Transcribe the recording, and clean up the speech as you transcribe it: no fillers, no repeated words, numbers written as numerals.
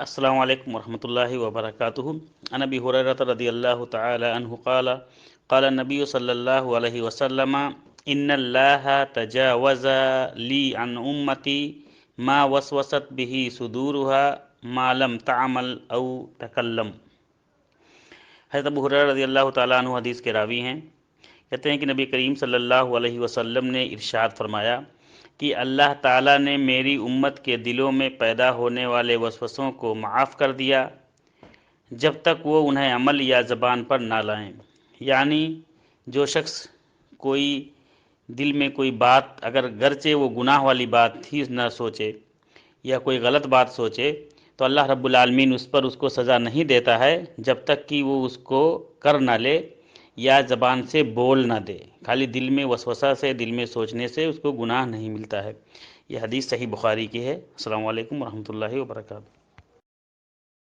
السلام علیکم ورحمۃ اللہ وبرکاتہ۔ عن ابی ہریرہ رضی اللہ تعالی عنہ قال قال النبی صلی اللہ علیہ وسلم ان اللہ تجاوز لی عن امتی ما وسوست به صدورها ما لم تعمل او تکلم۔ حضرت ابو ہریرہ رضی اللہ تعالی عنہ حدیث کے راوی ہیں، کہتے ہیں کہ نبی کریم صلی اللہ علیہ وسلم نے ارشاد فرمایا کہ اللہ تعالیٰ نے میری امت کے دلوں میں پیدا ہونے والے وسوسوں کو معاف کر دیا جب تک وہ انہیں عمل یا زبان پر نہ لائیں۔ یعنی جو شخص کوئی دل میں کوئی بات اگر گرچہ وہ گناہ والی بات ہی نہ سوچے یا کوئی غلط بات سوچے تو اللہ رب العالمین اس پر اس کو سزا نہیں دیتا ہے جب تک کہ وہ اس کو کر نہ لے یا زبان سے بول نہ دے۔ خالی دل میں وسوسہ سے، دل میں سوچنے سے اس کو گناہ نہیں ملتا ہے۔ یہ حدیث صحیح بخاری کی ہے۔ السلام علیکم ورحمۃ اللہ وبرکاتہ۔